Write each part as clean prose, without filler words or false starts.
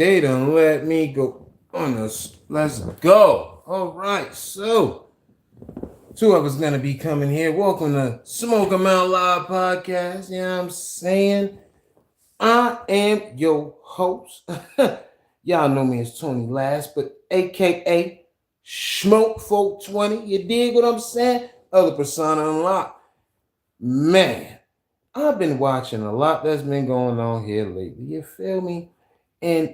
they done let me go on this. Let's go. All right, so two of us gonna be coming here. Welcome to Smoke 'em Out Live podcast. You know what I'm saying? I am your host. Y'all know me as Tony Last, but aka Smoke Folk 20. You dig what I'm saying? Other persona unlocked. Man, I've been watching a lot that's been going on here lately. You feel me? And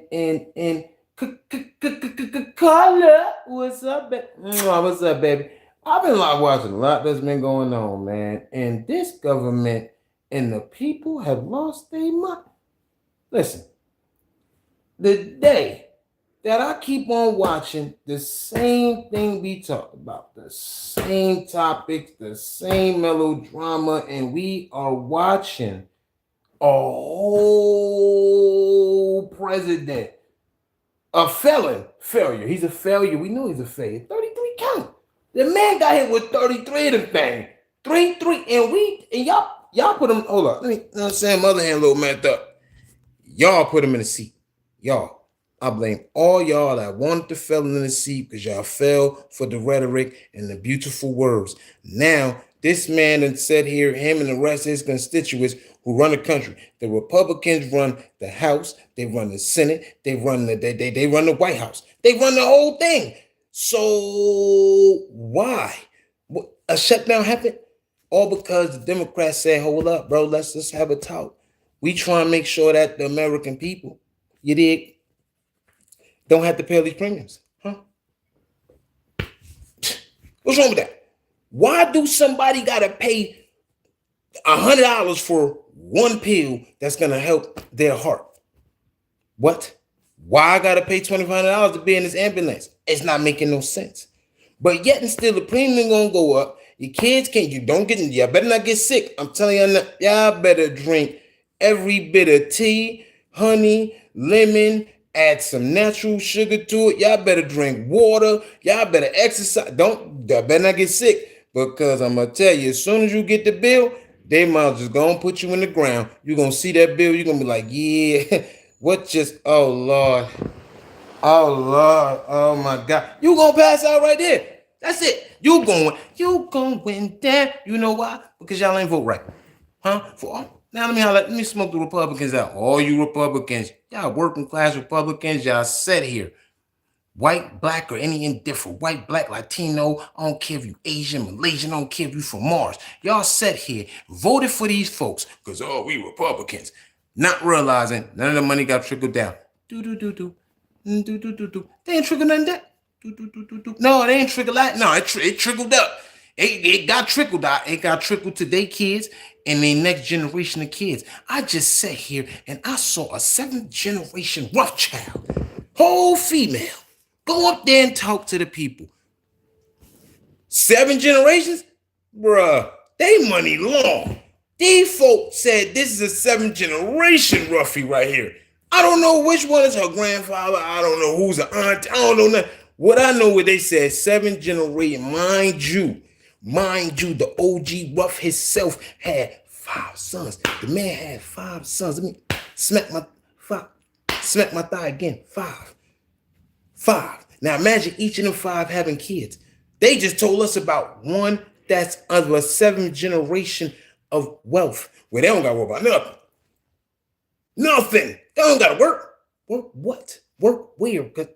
Carla, what's up, baby? What's up, baby? I've been like watching a lot that's been going on, man. And this government and the people have lost their mind. Listen, the day that I keep on watching the same thing we talk about, the same topics, the same melodrama, and we are watching a whole president, a failure. He's a failure. We know he's a failure. 33 count. The man got hit with 33 of them things. 3, and y'all put him, hold up. Let me, you know what I'm saying? My other hand a little messed up. Y'all put him in the seat. Y'all. I blame all y'all that wanted to fell in the seat because y'all fell for the rhetoric and the beautiful words. Now, this man done said here, him and the rest of his constituents who run the country. The Republicans run the House, they run the Senate, they run the White House. They run the whole thing. So why? A shutdown happened? All because the Democrats said, hold up, bro, let's just have a talk. We try and make sure that the American people, you dig, don't have to pay all these premiums. Huh? What's wrong with that? Why do somebody gotta pay $100 for one pill that's gonna help their heart? What? Why I gotta pay $2,500 to be in this ambulance? It's not making no sense. But yet and still the premium gonna go up. Your kids can't, y'all better not get sick. I'm telling you, y'all better drink every bit of tea, honey, lemon, add some natural sugar to it. Y'all better drink water. Y'all better exercise. Y'all better not get sick, because I'm gonna tell you, as soon as you get the bill, they might just gonna put you in the ground. You're gonna see that bill. You're gonna be like, yeah, what just? Oh Lord, oh my God, you gonna pass out right there. That's it. You going down. You know why? Because y'all ain't vote right, huh? Now let me smoke the Republicans out. All you Republicans, y'all working class Republicans, y'all sit here. White, black, or any indifferent. White, black, Latino, I don't care if you Asian, Malaysian, I don't care if you from Mars. Y'all sat here, voted for these folks, because, we Republicans. Not realizing none of the money got trickled down. They ain't trickled nothing down. No, they ain't trickled out. No, it trickled up. It got trickled out. It got trickled to their kids and their next generation of kids. I just sat here and I saw a 7th generation Rothschild, whole female, go up there and talk to the people. 7 generations? Bruh, they money long. These folks said this is a 7th generation roughie right here. I don't know which one is her grandfather. I don't know who's her aunt. I don't know nothing. What I know is they said 7th generation, mind you, the OG Rough himself had 5 sons. The man had 5 sons. Let me smack my thigh again. 5. Now imagine each of them 5 having kids. They just told us about one that's under a 7th generation of wealth, where they don't got to worry about nothing. Nothing. They don't got to work. Work what? Work where? Because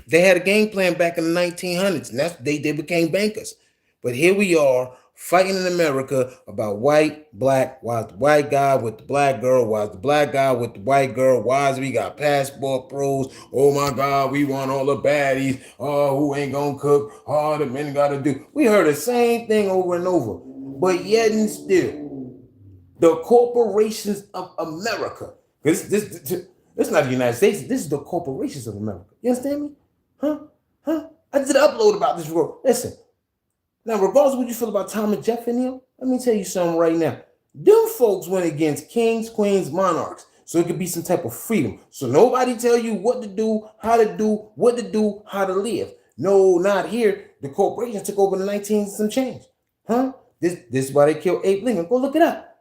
they had a game plan back in the 1900s, and they became bankers. But here we are fighting in America about white, black. Why is the white guy with the black girl? Why is the black guy with the white girl? Why is we got passport pros? Oh my God, we want all the baddies. Oh, who ain't gonna cook? Oh, the men gotta do. We heard the same thing over and over. But yet and still, the corporations of America. This is not the United States. This is the corporations of America. You understand me? Huh? I did an upload about this world. Listen. Now, regardless of what you feel about Tom and Jeff and him, let me tell you something right now. Them folks went against kings, queens, monarchs, so it could be some type of freedom. So nobody tell you what to do, how to do, what to do, how to live. No, not here. The corporations took over in the 19s and some change. Huh? This is why they killed Abe Lincoln. Go look it up.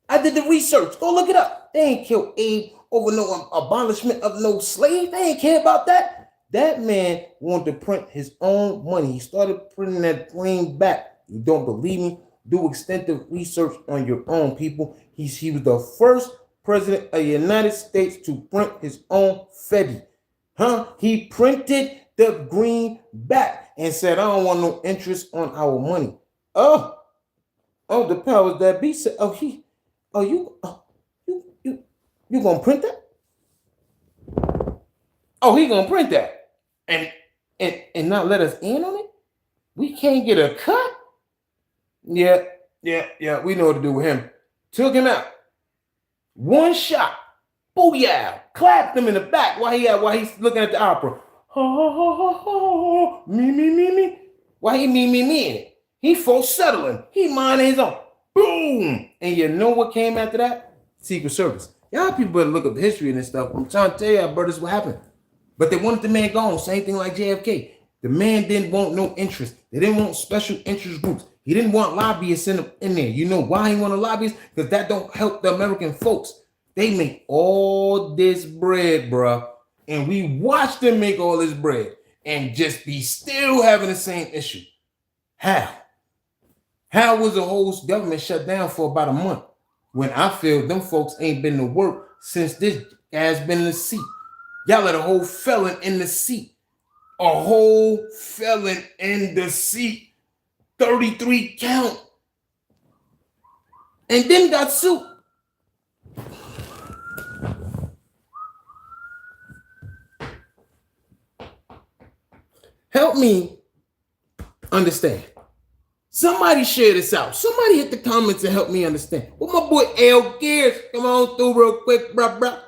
I did the research. Go look it up. They ain't killed Abe over no abolishment of no slave. They ain't care about that. That man wanted to print his own money. He started printing that plane back. You don't believe me? Do extensive research on your own, people. He was the first president of the United States to print his own Fedi. He printed the greenback and said, I don't want no interest on our money. Oh, the powers that be said, you gonna print that? Oh, he gonna print that and not let us in on it? We can't get a cut? Yeah, we know what to do with him. Took him out. One shot. Booyah. Clapped him in the back while he's looking at the opera. Me. Why he me in it? He full settling. He minding his own. Boom. And you know what came after that? Secret Service. Y'all people better look up the history and this stuff. I'm trying to tell y'all, bro, this is what happened. But they wanted the man gone. Same thing like JFK. The man didn't want no interest. They didn't want special interest groups. He didn't want lobbyists in there. You know why he wanted lobbyists? Because that don't help the American folks. They make all this bread, bruh. And we watch them make all this bread and just be still having the same issue. How? How was the whole government shut down for about a month when I feel them folks ain't been to work since this guy's been in the seat? Y'all let a whole felon in the seat. A whole felon in the seat. 33 count. And then got sued. Help me understand. Somebody share this out. Somebody hit the comments and help me understand. Well, my boy L. Gears, come on through real quick, bruh.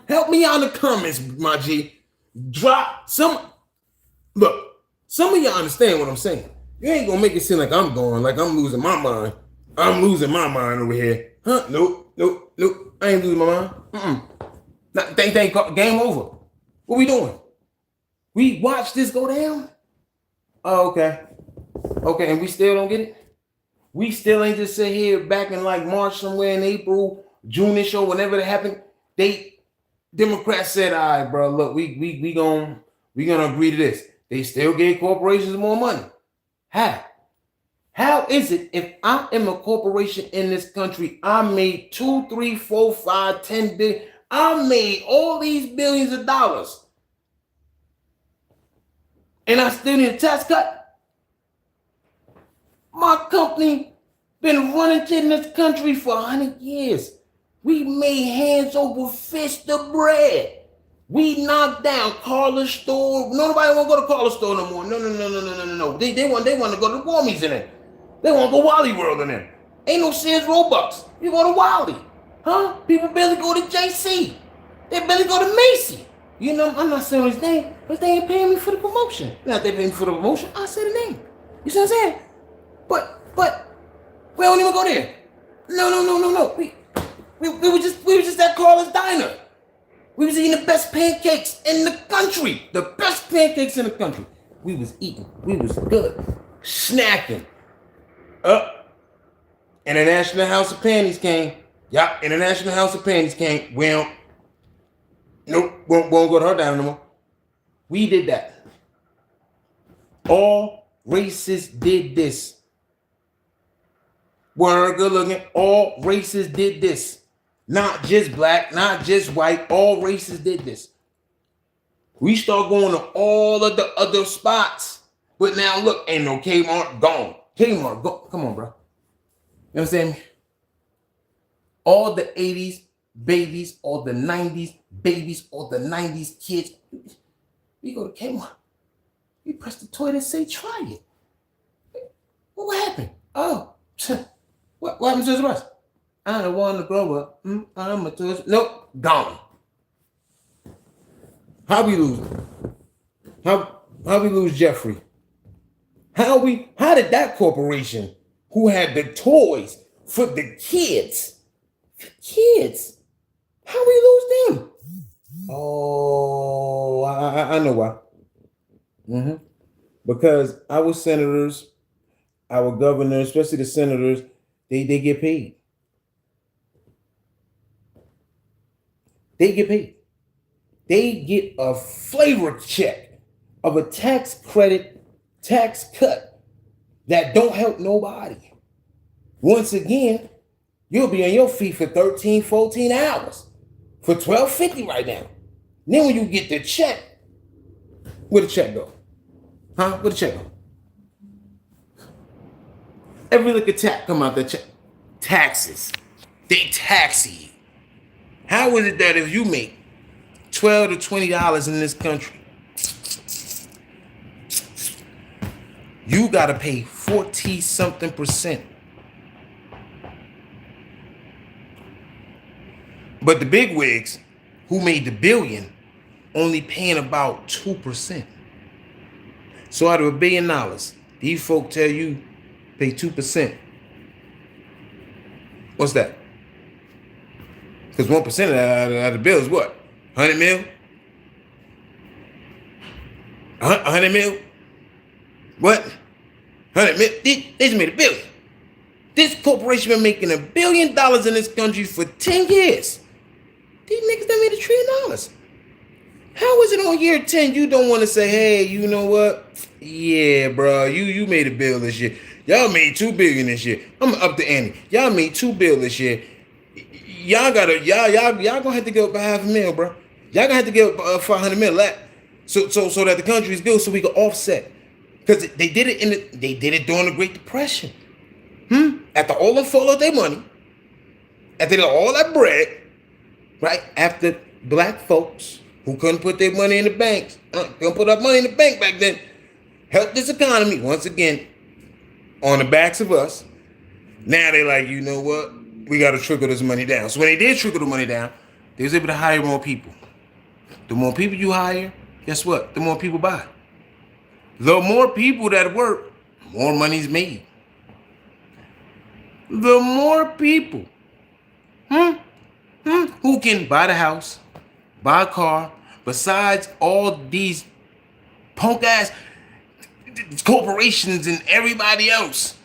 Help me out in the comments, my G. Drop some. Look, some of y'all understand what I'm saying. You ain't gonna make it seem like I'm going, like I'm losing my mind. I'm losing my mind over here. Nope. I ain't losing my mind. Thank game over. What we doing? We watched this go down? Oh, okay. Okay, and we still don't get it? We still ain't just sit here back in like March somewhere in April, June-ish or whenever it happened. Democrats said, all right, bro, look, we gonna agree to this. They still gave corporations more money. How is it if I am a corporation in this country, I made 2, 3, 4, 5, 10 billion, I made all these billions of dollars, and I still need a tax cut? My company been running in this country for 100 years. We made hands over fist of bread. We knocked down Carla's store. Nobody want to go to Carla's store no more. No. They want to go to Walmie's in it. They want to go Wally World in it. Ain't no Sears Robux. You go to Wally. People barely go to JC. They barely go to Macy. You know, I'm not saying his name, but they ain't paying me for the promotion. Now, if they pay me for the promotion, I'll say the name. You see what I'm saying? But we don't even go there. No. We were just at Carla's Diner. We was eating the best pancakes in the country. The best pancakes in the country. We was eating. We was good. Snacking. International House of Panties came. Yup, International House of Panties came. Well, nope, won't go to her diner no more. We did that. All races did this. Weren't good looking. All races did this. Not just black, not just white. All races did this. We start going to all of the other spots. But now look, ain't no Kmart, gone. Kmart, gone. Come on, bro. You know what I'm saying? All the 80s babies, all the 90s babies, all the 90s kids. We go to Kmart. We press the toilet and say, try it. What happened? Oh, what happened to the rest? I don't want to grow up. I'm a tourist. Nope, gone. How we lose? How we lose Jeffrey? How did that corporation who had the toys for the kids, how we lose them? Oh, I know why. Because our senators, our governors, especially the senators, they get paid. They get paid. They get a flavor check of a tax credit, tax cut that don't help nobody. Once again, you'll be on your feet for 13, 14 hours for $12.50 right now. Then when you get the check, where the check go? Huh? Where the check go? Every little tax come out the check. Taxes. They tax you. How is it that if you make $12 to $20 in this country, you gotta pay 40 something percent? But the big wigs who made the billion only paying about 2%. So out of $1 billion, these folk tell you pay 2%. What's that? Because 1% of the bill is what? 100 mil? 100 mil? What? 100 mil? They just made $1 billion. This corporation been making $1 billion in this country for 10 years. These niggas done made $1 trillion. How is it on year 10 you don't want to say, hey, you know what? Yeah, bro, you made $1 billion this year. Y'all made $2 billion this year. I'm up the ante. Y'all made $2 billion this year. Y'all gonna have to give up $500,000, bro. Y'all gonna have to give up $500 million so that the country is good, so we can offset. Because they did it during the Great Depression. After all the fall of their money, after they got all that bread, right? After black folks who couldn't put their money in the banks, couldn't put up money in the bank back then, helped this economy once again on the backs of us. Now they're like, you know what? We got to trickle this money down. So when they did trickle the money down, they was able to hire more people. The more people you hire, guess what? The more people buy. The more people that work, more money's made. The more people who can buy the house, buy a car, besides all these punk ass corporations and everybody else.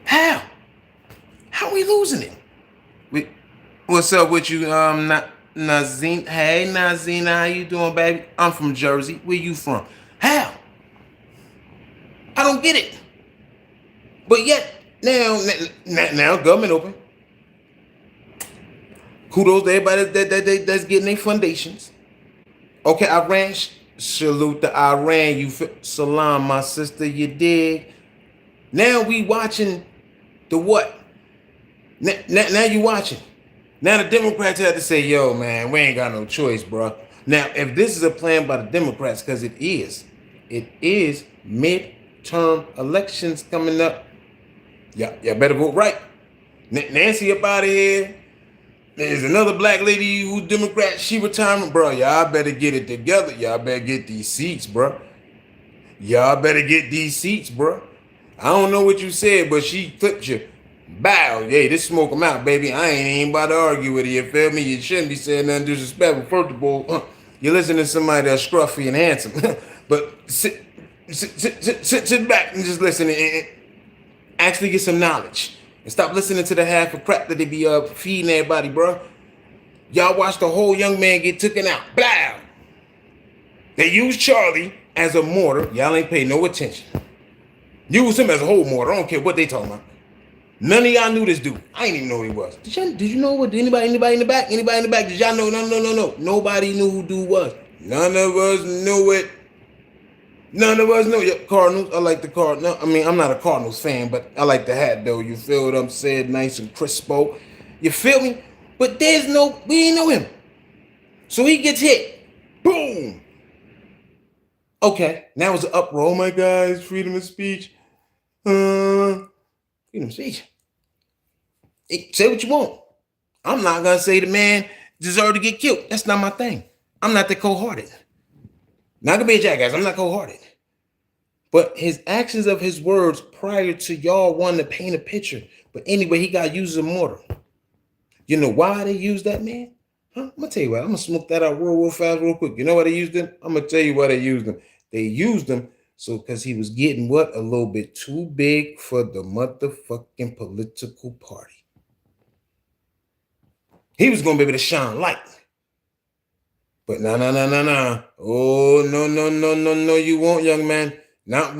How? How are we losing it? What's up with you, Nazina? Hey, Nazina, how you doing, baby? I'm from Jersey. Where you from? How? I don't get it. But yet, now government open. Kudos to everybody that's getting their foundations. Okay, Iran, salute to Iran. You salam, my sister, you dig? Now we watching the what? Now you watching. Now the Democrats had to say, yo, man, we ain't got no choice, bro. Now, if this is a plan by the Democrats, because it is midterm elections coming up. Y'all better vote right. Nancy up out of here. There's another black lady who's Democrat. She retirement, bro. Y'all better get it together. Y'all better get these seats, bro. Y'all better get these seats, bro. I don't know what you said, but she clipped you. Bow. Hey, this smoke them out, baby. I ain't even about to argue with you. You feel me? You shouldn't be saying nothing disrespectful. First of all, you're listening to somebody that's scruffy and handsome. But sit back and just listen and actually get some knowledge. And stop listening to the half of crap that they be feeding everybody, bro. Y'all watch the whole young man get taken out. Blah! They use Charlie as a mortar. Y'all ain't pay no attention. Use him as a whole mortar. I don't care what they talking about. None of y'all knew this dude. I ain't even know who he was. Did you know what? Anybody in the back? Anybody in the back? Did y'all know? No. Nobody knew who dude was. None of us knew it. None of us know. Yep, Cardinals. I like the Cardinals. I mean, I'm not a Cardinals fan, but I like the hat, though. You feel what I'm saying? Nice and crispo. You feel me? But we ain't know him. So he gets hit. Boom. Okay, now it's an uproar. Oh my God, it's freedom of speech. Freedom of speech. Say what you want. I'm not going to say the man deserved to get killed. That's not my thing. I'm not that cold-hearted. Not gonna be a jackass. I'm not cold-hearted. But his actions of his words prior to y'all wanting to paint a picture. But anyway, he got used as a mortar. You know why they used that man? Huh? I'm gonna tell you what. I'm gonna smoke that out real fast, real quick. You know why they used him? I'm gonna tell you why they used him. They used him so because he was getting what? A little bit too big for the motherfucking political party. He was gonna be able to shine light. But no. Oh, no, you won't, young man. Not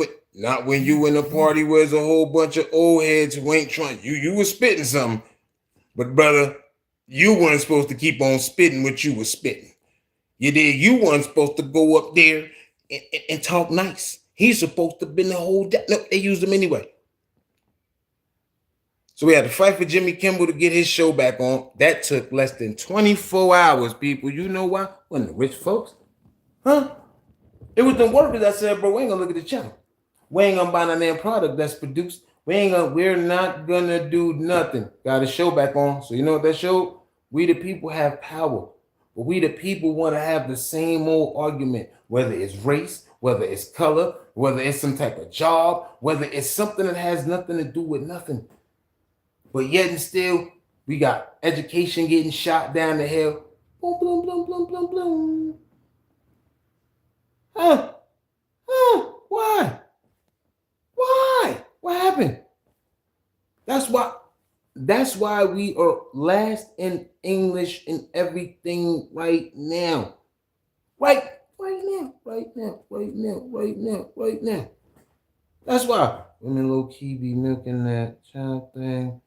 when you in a party where there's a whole bunch of old heads who ain't trying. You was spitting something. But brother, you weren't supposed to keep on spitting what you was spitting. You did. You weren't supposed to go up there and talk nice. He's supposed to have been the whole. No, they used him anyway. So we had to fight for Jimmy Kimmel to get his show back on. That took less than 24 hours, people. You know why? Wasn't the rich folks. Huh? It was the workers that said, bro, we ain't gonna look at the channel. We ain't gonna buy no damn product that's produced. We're not gonna do nothing. Got a show back on. So you know what that showed? We the people have power. But we the people want to have the same old argument, whether it's race, whether it's color, whether it's some type of job, whether it's something that has nothing to do with nothing. But yet and still, we got education getting shot down the hill. Boom, boom, boom, boom, boom, boom. Why? What happened? That's why we are last in English in everything right now. Right now. That's why women low key be milking that child thing.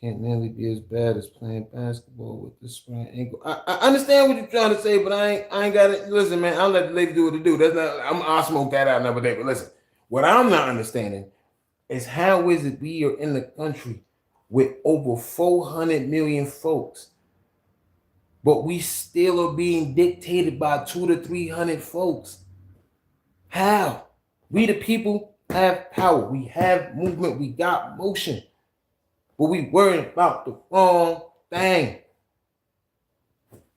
Can't nearly be as bad as playing basketball with the sprained ankle. I understand what you're trying to say, but I ain't got it. Listen, man, I'll let the lady do what to do. I'll smoke that out another day. But listen, what I'm not understanding is how is it we are in the country with over 400 million folks, but we still are being dictated by 200 to 300 folks. How? We the people have power. We have movement. We got motion. But we worrying about the wrong thing.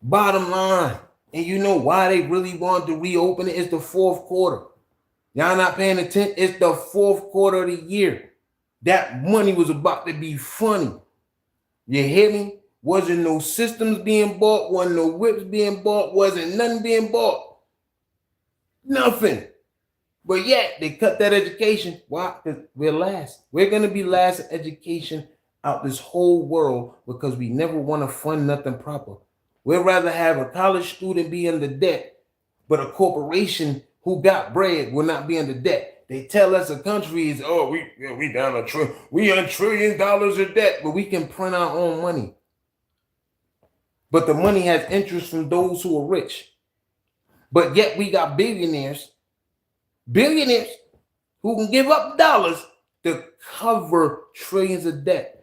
Bottom line, and you know why they really wanted to reopen it? It's the fourth quarter. Y'all not paying attention? It's the fourth quarter of the year. That money was about to be funny. You hear me? Wasn't no systems being bought, wasn't no whips being bought, wasn't nothing being bought. Nothing. But yet, they cut that education. Why? Because we're last. We're going to be last in education out this whole world because we never want to fund nothing proper. We'd rather have a college student be under debt, but a corporation who got bread will not be under debt. They tell us a country is, we down we $1 trillion of debt, but we can print our own money. But the money has interest from those who are rich. But yet we got billionaires who can give up dollars to cover trillions of debt.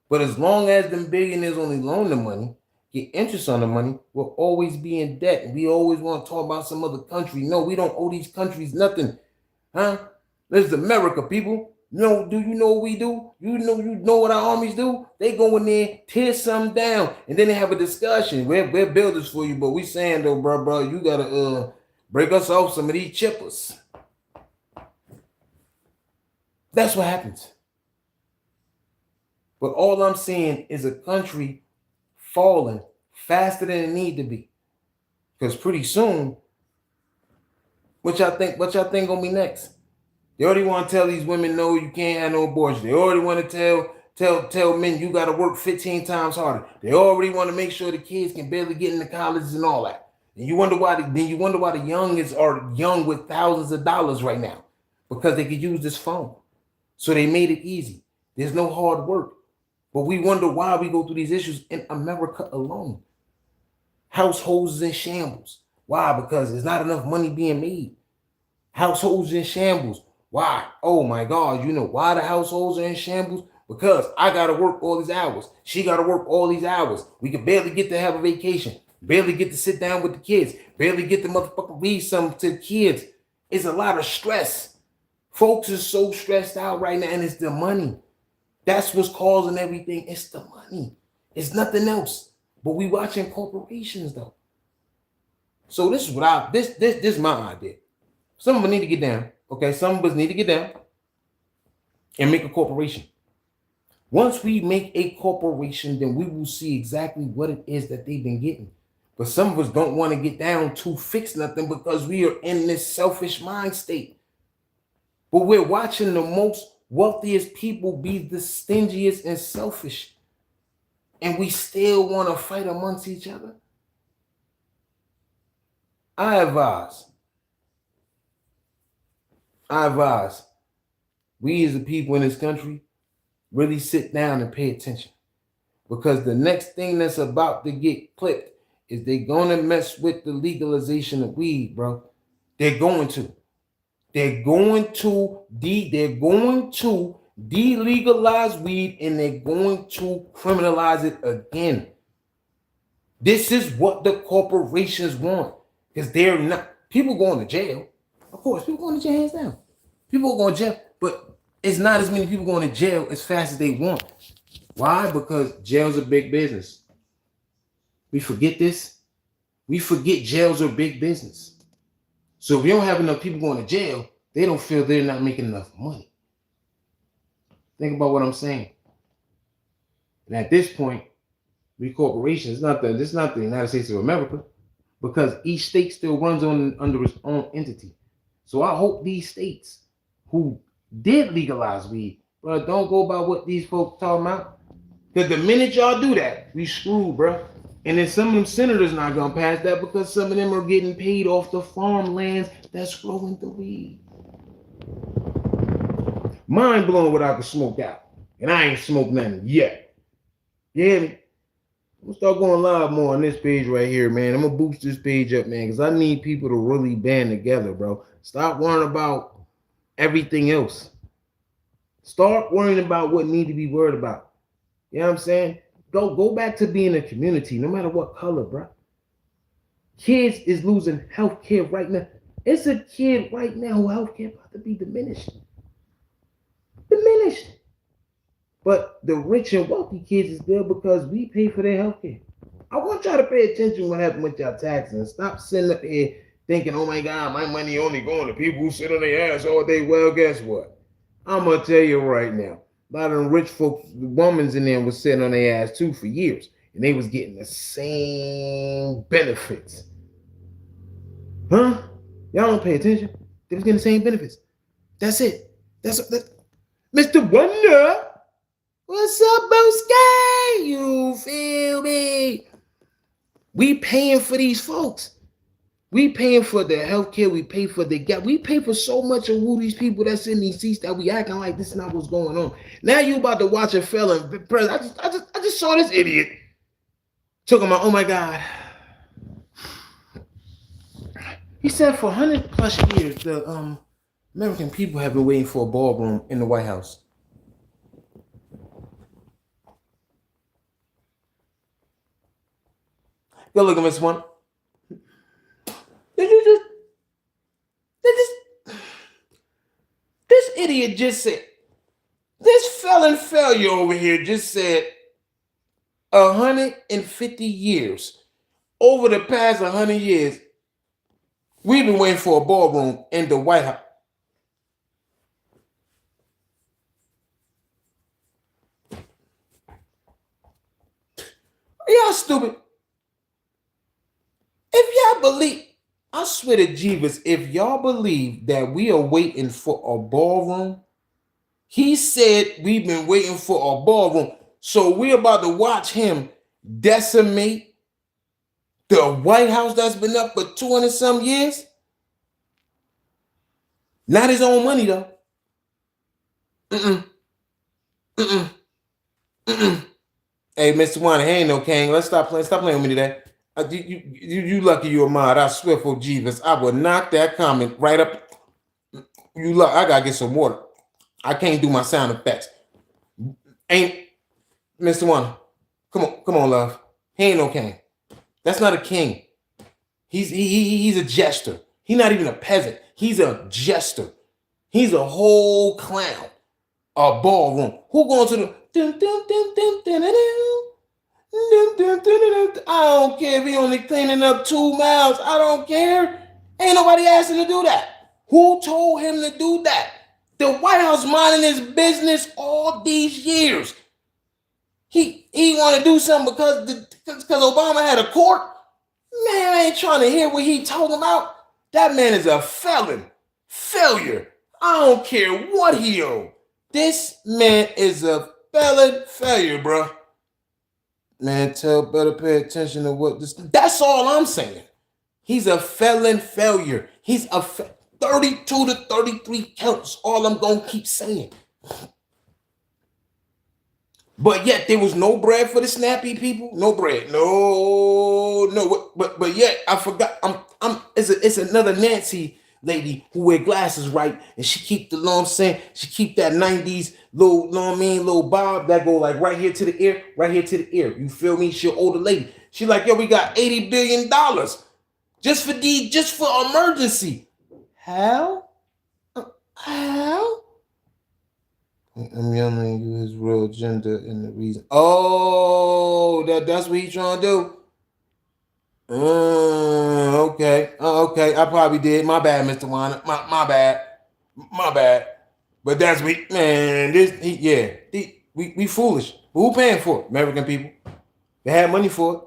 But as long as them billionaires only loan the money, get interest on the money, we'll always be in debt. We always want to talk about some other country. No, we don't owe these countries nothing. Huh? This is America, people. Do you know what we do? You know what our armies do? They go in there, tear something down, and then they have a discussion. We're builders for you, but we saying though, bro, you gotta break us off some of these chippers. That's what happens. But all I'm seeing is a country falling faster than it need to be. Because pretty soon, what y'all think gonna be next? They already want to tell these women, no, you can't have no abortion. They already want to tell men you gotta work 15 times harder. They already want to make sure the kids can barely get into colleges and all that. And you wonder why the youngest are young with thousands of dollars right now. Because they could use this phone. So they made it easy. There's no hard work. But we wonder why we go through these issues in America alone. Households in shambles. Why? Because there's not enough money being made. Households in shambles. Why? Oh my God, you know why the households are in shambles? Because I got to work all these hours. She got to work all these hours. We can barely get to have a vacation. Barely get to sit down with the kids. Barely get to motherfucking read something to the kids. It's a lot of stress. Folks are so stressed out right now, and it's the money. That's what's causing everything. It's the money. It's nothing else. But we watching corporations though. So this is what this is my idea. Some of us need to get down. Okay, some of us need to get down and make a corporation. Once we make a corporation, then we will see exactly what it is that they've been getting. But some of us don't want to get down to fix nothing because we are in this selfish mind state. But we're watching the most wealthiest people be the stingiest and selfish. and we still want to fight amongst each other? I advise, we as the people in this country really sit down and pay attention. Because the next thing that's about to get clipped is they're going to mess with the legalization of weed, bro. They're going to. They're going to delegalize weed, and they're going to criminalize it again. This is what the corporations want. Because they're not people going to jail. Of course, people going to jail hands down. People are going to jail, but it's not as many people going to jail as fast as they want. Why? Because jails are big business. We forget this. We forget jails are big business. So if you don't have enough people going to jail, they don't feel they're not making enough money. Think about what I'm saying. And at this point, we corporations, it's not the United States of America, because each state still runs under its own entity. So I hope these states who did legalize weed, bro, don't go by what these folks talking about. Because the minute y'all do that, we screwed, bro. And then some of them senators not gonna pass that because some of them are getting paid off the farmlands that's growing the weed. Mind blown what I can smoke out. And I ain't smoked nothing yet. You hear me? I'm gonna start going live more on this page right here, man. I'm gonna boost this page up, man, because I need people to really band together, bro. Stop worrying about everything else. Start worrying about what need to be worried about. You know what I'm saying? Go back to being a community, no matter what color, bro. Kids is losing health care right now. It's a kid right now who health care about to be diminished. But the rich and wealthy kids is good because we pay for their health care. I want y'all to pay attention what happened with y'all taxes and stop sitting up here thinking, oh my God, my money only going to people who sit on their ass all day. Well, guess what? I'm going to tell you right now. A lot of them rich folks, the women's in there was sitting on their ass too for years. And they was getting the same benefits. Huh? Y'all don't pay attention. They was getting the same benefits. That's it. That's Mr. Wonder. What's up, Boski? You feel me? We paying for these folks. We paying for their health care. We pay for the gap. We pay for so much of who these people that's in these seats that we acting like this is not what's going on. Now you about to watch a fella. I just saw this idiot talking about, oh my God. He said for 100 plus years, the American people have been waiting for a ballroom in the White House. Go look at Miss One. This idiot just said, this felon failure over here just said 150 years. Over the past 100 years, we've been waiting for a ballroom in the White House. Are y'all stupid? If y'all believe, I swear to Jeebus, if y'all believe that we are waiting for a ballroom, he said we've been waiting for a ballroom. So we're about to watch him decimate the White House that's been up for 200 some years. Not his own money though. Hey, Mr. Warner, he ain't no king. Let's stop playing. Stop playing with me today. You lucky you're a mod. I swear for Jeebus, I would knock that comment right up. You luck. I gotta get some water. I can't do my sound effects. Ain't Mr. Warner? Come on, love. He ain't no king. That's not a king. He's a jester. He's not even a peasant. He's a jester. He's a whole clown. A ballroom. Who going to the I don't care if he only cleaning up 2 miles. I don't care. Ain't nobody asked him to do that. Who told him to do that? The White House minding his business all these years. He want to do something because Obama had a court. Man, I ain't trying to hear what he talking about. That man is a felon. Failure. I don't care what he owed. This man is a felon failure, bro. Man, better pay attention to what this. That's all I'm saying. He's a felon failure. He's a 32 to 33 counts. All I'm gonna keep saying. But yet there was no bread for the snappy people. No bread. No. But yet I forgot. It's another Nancy lady who wear glasses, right? And she keep the, I'm saying, she keep that 90s little, little bob that go like right here to the ear, right here to the ear. You feel me? She an older lady. She like, yo, we got $80 billion just for emergency. How? How? I'm yelling you his real agenda and the reason. Oh, that's what he's trying to do. Okay. Okay. I probably did. My bad, Mr. Warner. My bad. My bad. But that's we man. We foolish. But who paying for it? American people. They had money for it.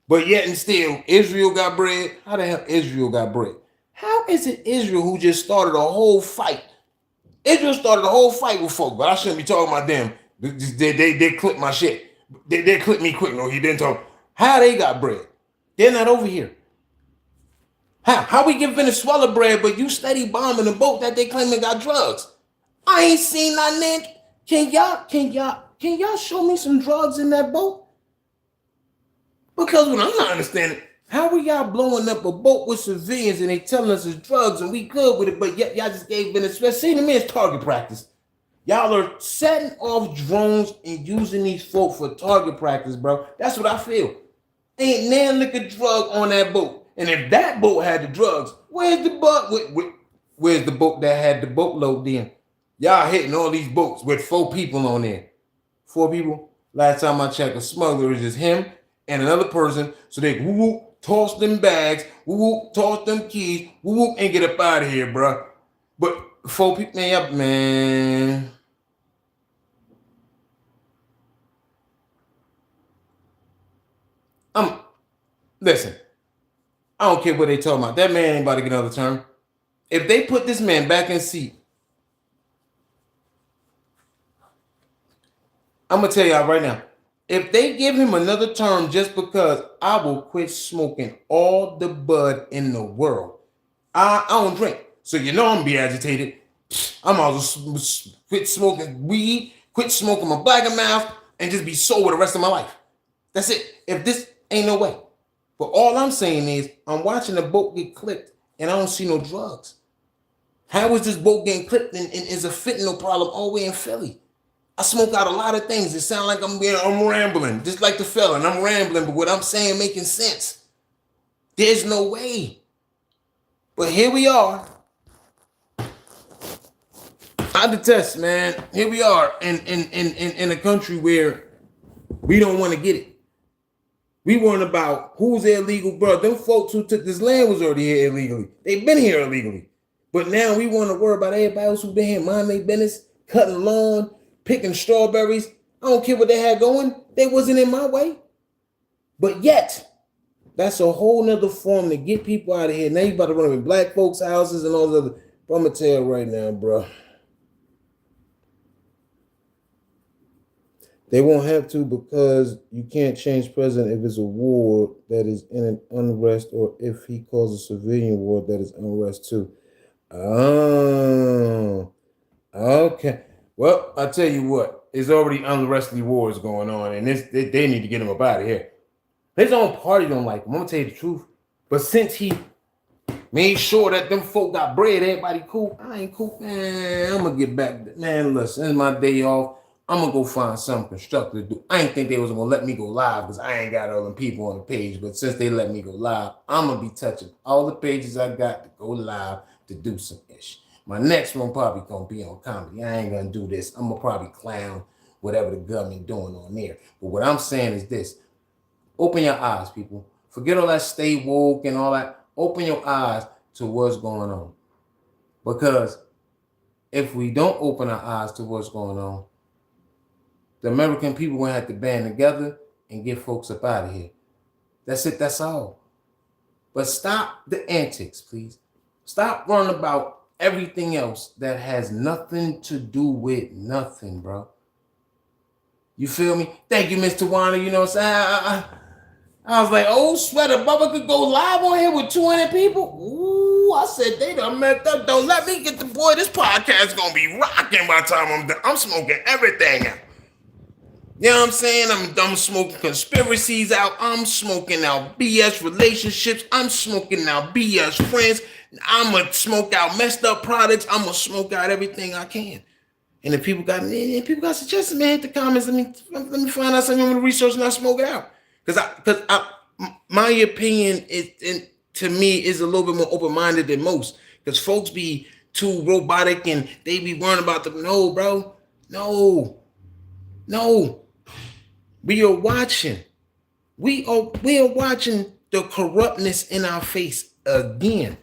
But yet and still, Israel got bread. How the hell Israel got bread? How is it Israel who just started a whole fight? Israel started a whole fight with folk, but I shouldn't be talking about them. They clip my shit. They clip me quick. No, he didn't talk. How they got bread? They're not over here. How we give Venezuela bread, but you steady bombing the boat that they claiming got drugs? I ain't seen nothing. Can y'all show me some drugs in that boat? Because what I'm not understanding, how are y'all blowing up a boat with civilians and they telling us it's drugs and we good with it, but yet y'all just gave Venezuela. See, to me, it's target practice. Y'all are setting off drones and using these folk for target practice, bro. That's what I feel. Ain't nan liquor drug on that boat. And if that boat had the drugs, where's the boat? Where's the boat that had the boatload then? Y'all hitting all these boats with 4 people on there. 4 people? Last time I checked, a smuggler is just him and another person. So they whoop, toss them bags, whoop, toss them keys, whoop, and get up out of here, bro. But 4 people, man. Listen, I don't care what they talking about. That man ain't about to get another term. If they put this man back in seat, I'm gonna tell y'all right now. If they give him another term just because, I will quit smoking all the bud in the world. I don't drink, so you know I'm gonna be agitated. I'm also quit smoking weed, quit smoking my black mouth, and just be sober the rest of my life. That's it. If this ain't no way. But all I'm saying is, I'm watching the boat get clipped, and I don't see no drugs. How is this boat getting clipped and is a fentanyl problem all the way in Philly? I smoke out a lot of things. It sounds like I'm rambling, just like the felon. I'm rambling, but what I'm saying making sense. There's no way. But here we are. I detest, man. Here we are in a country where we don't want to get it. We weren't about who's illegal, bro. Them folks who took this land was already here illegally. They've been here illegally. But now we want to worry about everybody else who been here, mind their business, cutting lawn, picking strawberries. I don't care what they had going. They wasn't in my way. But yet, that's a whole nother form to get people out of here. Now you about to run in black folks' houses and all the other. But I'm going to tell you right now, bro. They won't have to because you can't change president if it's a war that is in an unrest or if he calls a civilian war that is unrest too. Oh, okay. Well, I tell you what, there's already unrestly wars going on, and they need to get him up out of here. His own party don't like him. I'm gonna tell you the truth. But since he made sure that them folk got bread, everybody cool. I ain't cool, man. I'm gonna get back. Man, listen, it's my day off. I'm gonna go find something constructive to do. I ain't think they was gonna let me go live because I ain't got all them people on the page. But since they let me go live, I'm gonna be touching all the pages I got to go live to do some ish. My next one probably gonna be on comedy. I ain't gonna do this. I'm gonna probably clown whatever the government doing on there. But what I'm saying is this: open your eyes, people. Forget all that stay woke and all that. Open your eyes to what's going on. Because if we don't open our eyes to what's going on, the American people gonna have to band together and get folks up out of here. That's it. That's all. But stop the antics, please. Stop running about everything else that has nothing to do with nothing, bro. You feel me? Thank you, Mr. Warner. You know what I'm saying? I was like, oh, Sweater Bubba could go live on here with 200 people. Ooh, I said, they done messed up. Don't let me get the boy. This podcast gonna be rocking by the time I'm done. I'm smoking everything out. You know what I'm saying? I'm smoking conspiracies out. I'm smoking out BS relationships. I'm smoking out BS friends. I'm going to smoke out messed up products. I'm going to smoke out everything I can. And if people got suggestions, man, hit the comments. Let me find out something I'm going to research and I smoke it out. Because my opinion to me is a little bit more open-minded than most. Because folks be too robotic and they be worrying about them. No, bro. No. We are watching. We are watching the corruptness in our face again.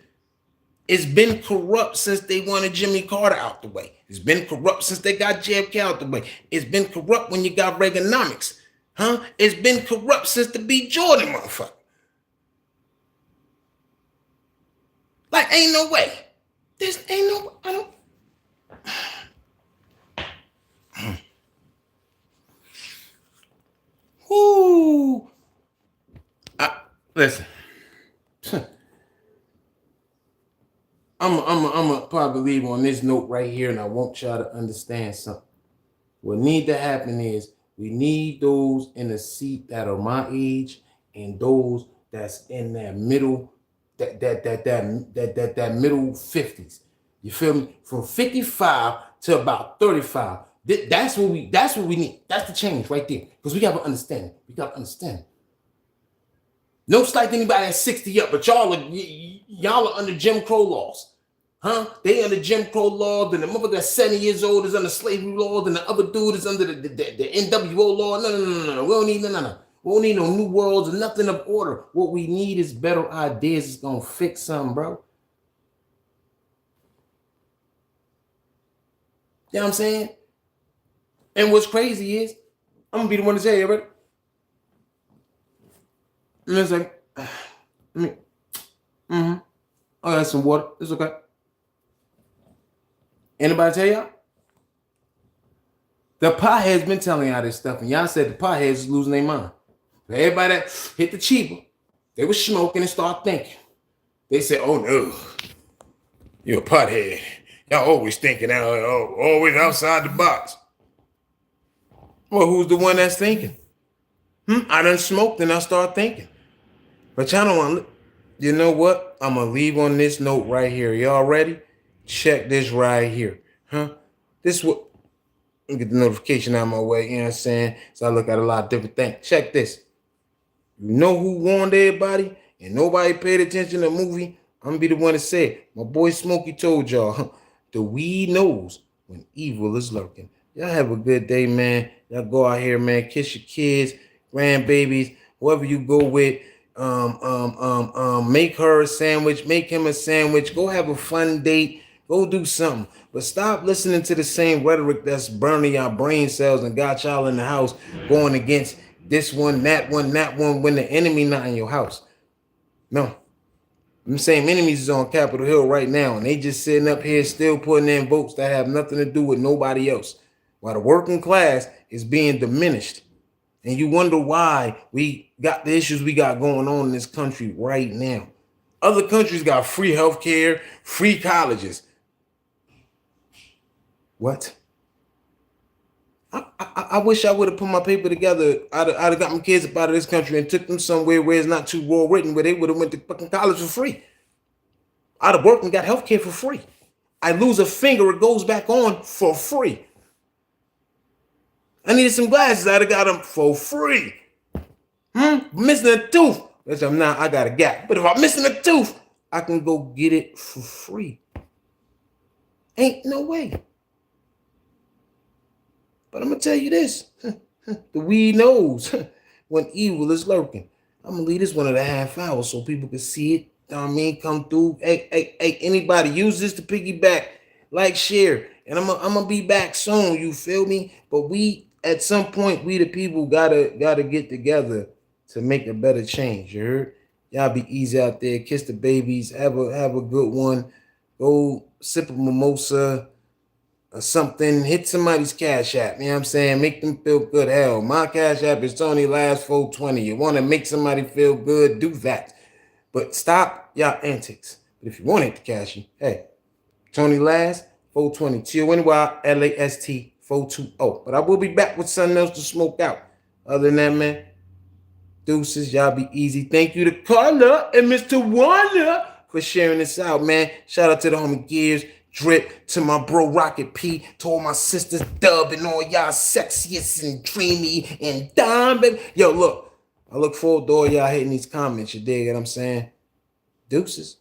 It's been corrupt since they wanted Jimmy Carter out the way. It's been corrupt since they got JFK out the way. It's been corrupt when you got Reaganomics. Huh? It's been corrupt since the B. Jordan motherfucker. Like, ain't no way. This ain't no, I don't. Whoo. Listen. I'm probably leave on this note right here, and I want y'all to understand something. What need to happen is we need those in the seat that are my age and those that's in that middle, that middle 50s. You feel me? From 55 to about 35. That's what we need. That's the change right there. Because we gotta understand. No slight to anybody at 60 up, but y'all are under Jim Crow laws. Huh? They under Jim Crow law, then the mother that's 70 years old is under slavery law, then the other dude is under the NWO law. No. We don't need no. We don't need no new worlds or nothing of order. What we need is better ideas. It's gonna fix something, bro. You know what I'm saying? And what's crazy is, I'm gonna be the one to tell you, right? And it's like, I got some water. It's okay. Anybody tell y'all? The potheads been telling y'all this stuff, and y'all said the potheads is losing their mind. Everybody that hit the cheaper, they was smoking and start thinking. They said, oh no, you're a pothead. Y'all always thinking out, always outside the box. Well, who's the one that's thinking? I done smoked and I start thinking. But y'all don't want to. You know what? I'm going to leave on this note right here. Y'all ready? Check this right here. This what. Get the notification out of my way. You know what I'm saying? So I look at a lot of different things. Check this. You know who warned everybody and nobody paid attention to the movie? I'm going to be the one to say it. My boy Smokey told y'all. The weed knows when evil is lurking. Y'all have a good day, man. Y'all go out here, man. Kiss your kids, grandbabies, whoever you go with. Make her a sandwich, make him a sandwich, go have a fun date, go do something. But stop listening to the same rhetoric that's burning your brain cells and got y'all in the house going against this one, that one, when the enemy not in your house. No. Them same enemies is on Capitol Hill right now, and they just sitting up here still putting in votes that have nothing to do with nobody else. While the working class is being diminished. And you wonder why we got the issues we got going on in this country right now. Other countries got free healthcare, free colleges. What? I wish I would have put my paper together. I'd have got my kids up out of this country and took them somewhere where it's not too well written, where they would have went to fucking college for free. I'd have worked and got healthcare for free. I lose a finger, it goes back on for free. I needed some glasses, I'd have got them for free. Missing a tooth. Which I'm not, I got a gap. But if I'm missing a tooth, I can go get it for free. Ain't no way. But I'm going to tell you this. The weed knows when evil is lurking. I'm going to leave this 1.5 hours so people can see it. You know what I mean? Come through. Hey, anybody use this to piggyback, like, share. And I'm going to be back soon. You feel me? But at some point, we the people gotta get together to make a better change. You heard? Y'all be easy out there. Kiss the babies. Have a good one. Go sip a mimosa. or something, hit somebody's Cash App. You know what I'm saying? Make them feel good. Hell, my Cash App is Tony Last 420. You want to make somebody feel good, do that. But stop y'all antics. But if you want it to cash you, hey, Tony Last 420. TONY LAST 420. But I will be back with something else to smoke out. Other than that, man, deuces, y'all be easy. Thank you to Carla and Mr. Warner for sharing this out, man. Shout out to the homie Gears, Drip, to my bro Rocket P, to all my sisters Dub, and all y'all sexiest and dreamy and dumb, baby. Yo, look, I look forward to all y'all hitting these comments. You dig what I'm saying? Deuces.